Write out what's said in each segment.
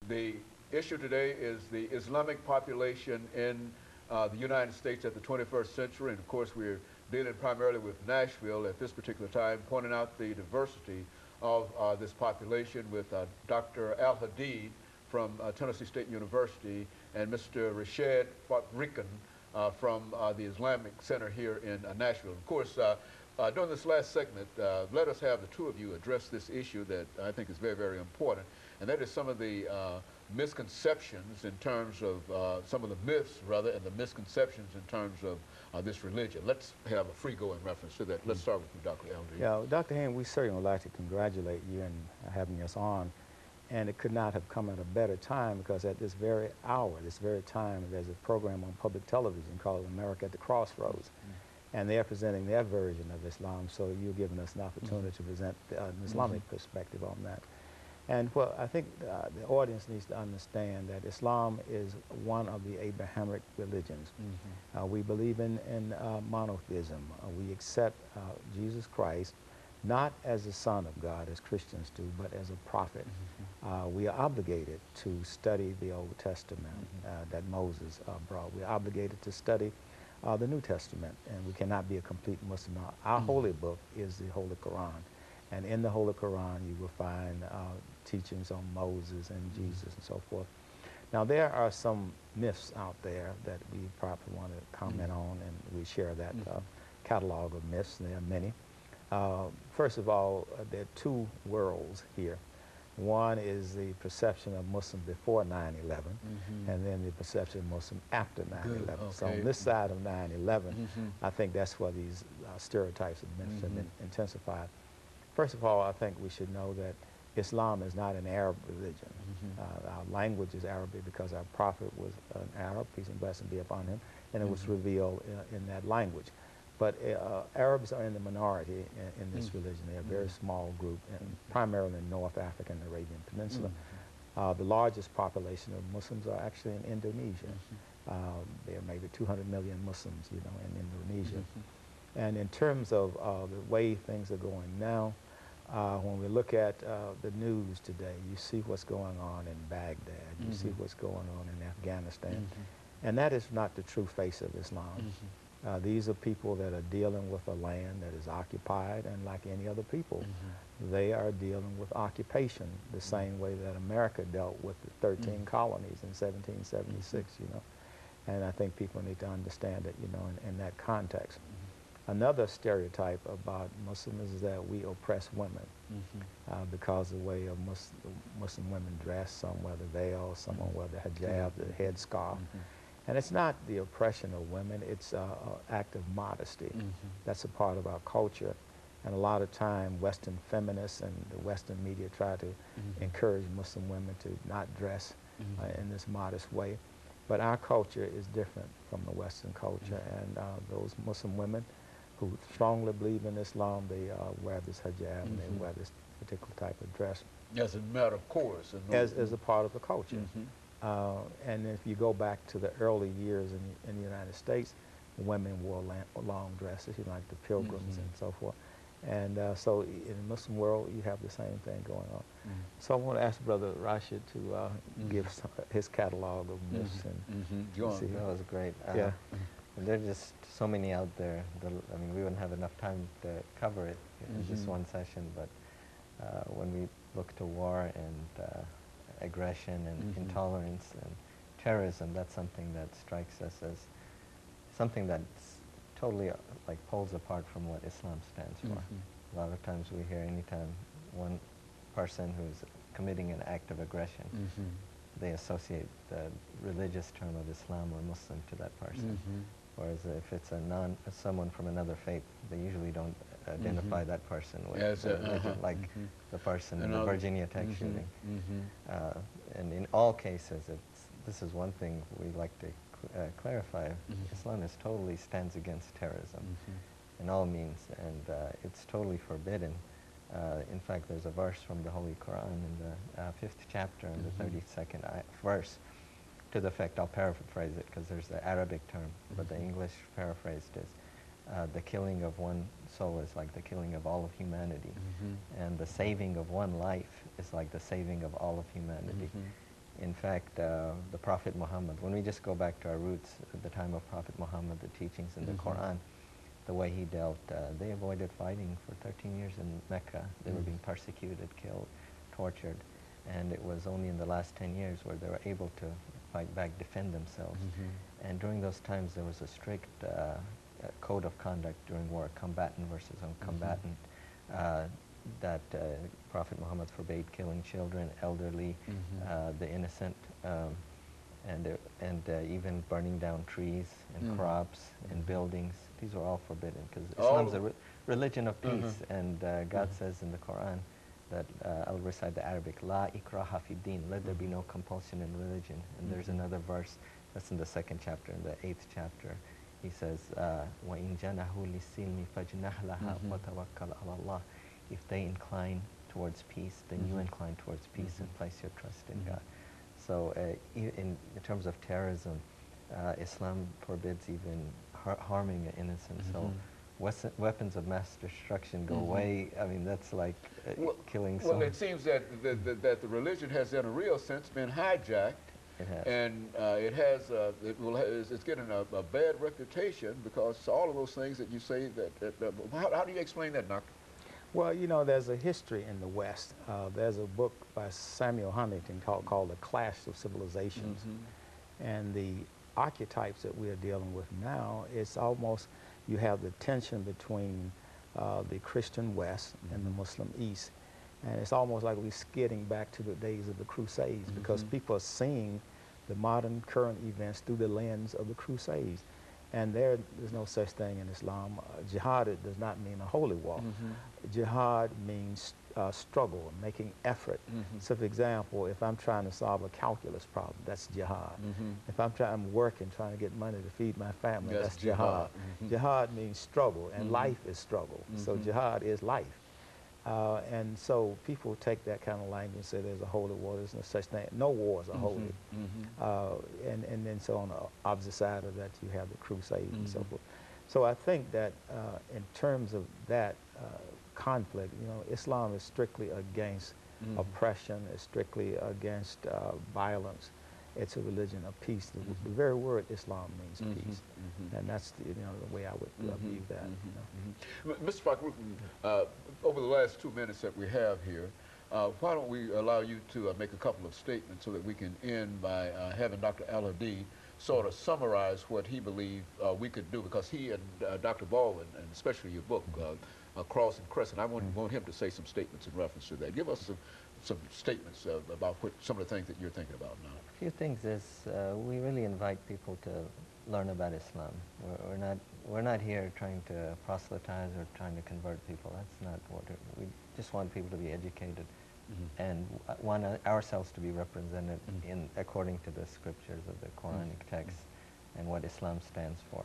The issue today is the Islamic population in the United States at the 21st century. And of course, we're dealing primarily with Nashville at this particular time, pointing out the diversity of this population with Dr. Al-Hadid from Tennessee State University and Mr. RFakhruddin3 from the Islamic Center here in Nashville. Of course, during this last segment, let us have the two of you address this issue that I think is very, very important, and that is some of the misconceptions in terms of some of the myths, rather, and the misconceptions in terms of this religion. Let's have a free-go in reference to that. Let's start with you, Dr. Al-Hadid. Yeah, Dr. Haynes, we certainly would like to congratulate you in having us on. And it could not have come at a better time, because at this very hour, this very time, there's a program on public television called America at the Crossroads. And they're presenting their version of Islam, so you're giving us an opportunity to present an Islamic perspective on that. And well, I think the audience needs to understand that Islam is one of the Abrahamic religions. We believe in monotheism. We accept Jesus Christ not as the Son of God, as Christians do, but as a prophet. We are obligated to study the Old Testament that Moses brought. We're obligated to study the New Testament, and we cannot be a complete Muslim. Our holy book is the Holy Quran, and in the Holy Quran you will find teachings on Moses and Jesus and so forth. Now, there are some myths out there that we probably want to comment on, and we share that catalog of myths. There are many. First of all, there are two worlds here. One is the perception of Muslim before 9/11, and then the perception of Muslim after 9/11. Okay. So on this side of 9/11, I think that's where these stereotypes and myths have been intensified. First of all, I think we should know that Islam is not an Arab religion. Our language is Arabic because our prophet was an Arab, peace and blessing be upon him, and it was revealed in that language. But Arabs are in the minority in this religion. They're a very small group, and primarily in North Africa and the Arabian Peninsula. The largest population of Muslims are actually in Indonesia. There are maybe 200 million Muslims, you know, in Indonesia. And in terms of the way things are going now, when we look at the news today, you see what's going on in Baghdad, you see what's going on in Afghanistan, and that is not the true face of Islam. These are people that are dealing with a land that is occupied, and like any other people, they are dealing with occupation the same way that America dealt with the 13 colonies in 1776, you know. And I think people need to understand it, you know, in that context. Another stereotype about Muslims is that we oppress women because of the way of Muslim women dress. Some wear the veil, some wear the hijab, the headscarf. And it's not the oppression of women, it's an act of modesty. That's a part of our culture. And a lot of time, Western feminists and the Western media try to encourage Muslim women to not dress in this modest way. But our culture is different from the Western culture, and those Muslim women who strongly believe in Islam, they wear this hijab and they wear this particular type of dress. As a matter of course. As a part of the culture. And if you go back to the early years in the United States, women wore long dresses, you know, like the pilgrims and so forth. And so in the Muslim world, you have the same thing going on. So I want to ask Brother Rashid to give his catalog of myths. See. That was great. Yeah. There are just so many out there. I mean, we wouldn't have enough time to cover it in just one session, but when we look to war and aggression and intolerance and terrorism, that's something that strikes us as something that's totally like poles apart from what Islam stands for. A lot of times we hear anytime one person who's committing an act of aggression, they associate the religious term of Islam or Muslim to that person. Whereas if it's someone from another faith, they usually don't identify that person with religion, like the person in the Virginia Tech shooting. And in all cases, this is one thing we like to clarify. Islam totally stands against terrorism in all means, and it's totally forbidden. In fact, there's a verse from the Holy Quran in the 5th chapter and the 32nd verse to the effect, I'll paraphrase it because there's the Arabic term, but the English paraphrased is, the killing of one soul is like the killing of all of humanity, and the saving of one life is like the saving of all of humanity. In fact, the Prophet Muhammad, when we just go back to our roots, at the time of Prophet Muhammad, the teachings in the Quran, the way he dealt, they avoided fighting for 13 years in Mecca. They were being persecuted, killed, tortured. And it was only in the last 10 years where they were able to fight back, defend themselves. And during those times, there was a strict code of conduct during war, combatant versus uncombatant, that Prophet Muhammad forbade killing children, elderly, the innocent, and even burning down trees and crops and buildings. These were all forbidden because Islam is a religion of peace, and God says in the Quran that, I'll recite the Arabic, La ikraha fi din, let there be no compulsion in religion. And there's another verse that's in the 2nd chapter, in the 8th chapter. He says, وَإِن جَنَحُوا لِلسِّلْمِ فَاجْنَحْ لَهَا وَتَوَكَّلْ عَلَى اللَّهِ. If they incline towards peace, then you incline towards peace and place your trust in God. So in terms of terrorism, Islam forbids even harming an innocent soul. Weapons of mass destruction go way, I mean, that's like killing someone. Well, it seems that the religion has, in a real sense, been hijacked. It has. And it's getting a bad reputation because all of those things that you say, how do you explain that, Doctor? Well, you know, there's a history in the West. There's a book by Samuel Huntington called The Clash of Civilizations. And the archetypes that we are dealing with now, it's almost, you have the tension between the Christian West and the Muslim East. And it's almost like we're skidding back to the days of the Crusades because people are seeing the modern current events through the lens of the Crusades. And there's no such thing in Islam. Jihad does not mean a holy war. Jihad means struggle, making effort. So for example, if I'm trying to solve a calculus problem, that's jihad. If I'm working, trying to get money to feed my family, that's jihad. Jihad means struggle, and life is struggle. So jihad is life. And so people take that kind of language and say there's a holy war. There's no such thing. No wars are holy. And then so on the opposite side of that, you have the Crusades and so forth. So I think that in terms of that conflict, you know, Islam is strictly against oppression. It's strictly against violence. It's a religion of peace. The very word Islam means peace, and that's the way I would view that. Mr. Fakhruddin, over the last 2 minutes that we have here, why don't we allow you to make a couple of statements so that we can end by having Dr. Al-Hadid sort of summarize what he believed we could do, because he and Dr. Baldwin, and especially your book, Cross and Crescent, I want him to say some statements in reference to that. Give us some statements about some of the things that you're thinking about now. A few things is we really invite people to learn about Islam. We're not here trying to proselytize or trying to convert people. That's not what we just want people to be educated and want ourselves to be represented according to the scriptures of the Quranic text and what Islam stands for.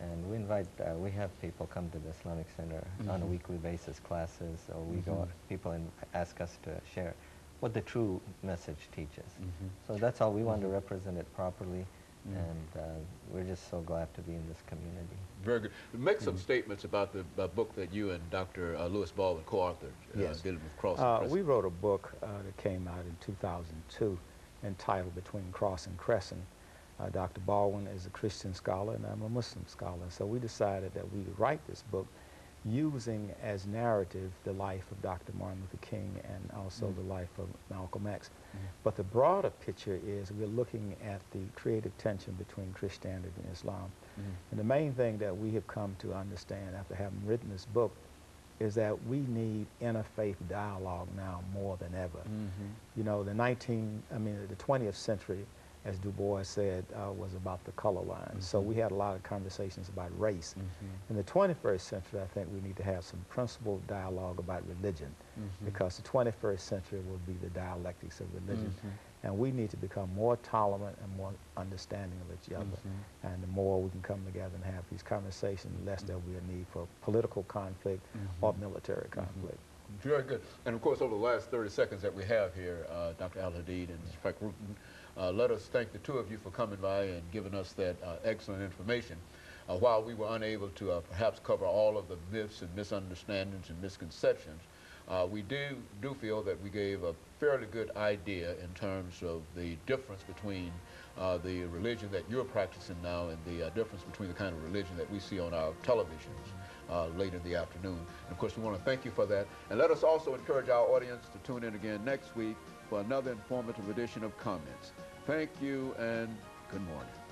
And we invite, we have people come to the Islamic Center on a weekly basis, classes, or we go, people ask us to share what the true message teaches. So that's all. We want to represent it properly, and we're just so glad to be in this community. Very good. Make some statements about the book that you and Dr. Lewis Baldwin co-authored, dealing with Cross and Crescent. We wrote a book that came out in 2002 entitled Between Cross and Crescent. Dr. Baldwin is a Christian scholar and I'm a Muslim scholar. So we decided that we would write this book using as narrative the life of Dr. Martin Luther King and also the life of Malcolm X. But the broader picture is we're looking at the creative tension between Christianity and Islam. And the main thing that we have come to understand after having written this book is that we need interfaith dialogue now more than ever. You know, the 20th century, as Du Bois said, was about the color line. So we had a lot of conversations about race. In the 21st century, I think we need to have some principled dialogue about religion, because the 21st century will be the dialectics of religion. And we need to become more tolerant and more understanding of each other. And the more we can come together and have these conversations, the less there will be a need for political conflict or military conflict. Very good. And of course, over the last 30 seconds that we have here, Dr. Al-Hadid and Mr. Fakhruddin, let us thank the two of you for coming by and giving us that excellent information. While we were unable to perhaps cover all of the myths and misunderstandings and misconceptions, we do feel that we gave a fairly good idea in terms of the difference between the religion that you're practicing now and the difference between the kind of religion that we see on our televisions late in the afternoon. And of course, we want to thank you for that. And let us also encourage our audience to tune in again next week for another informative edition of Comments. Thank you and good morning.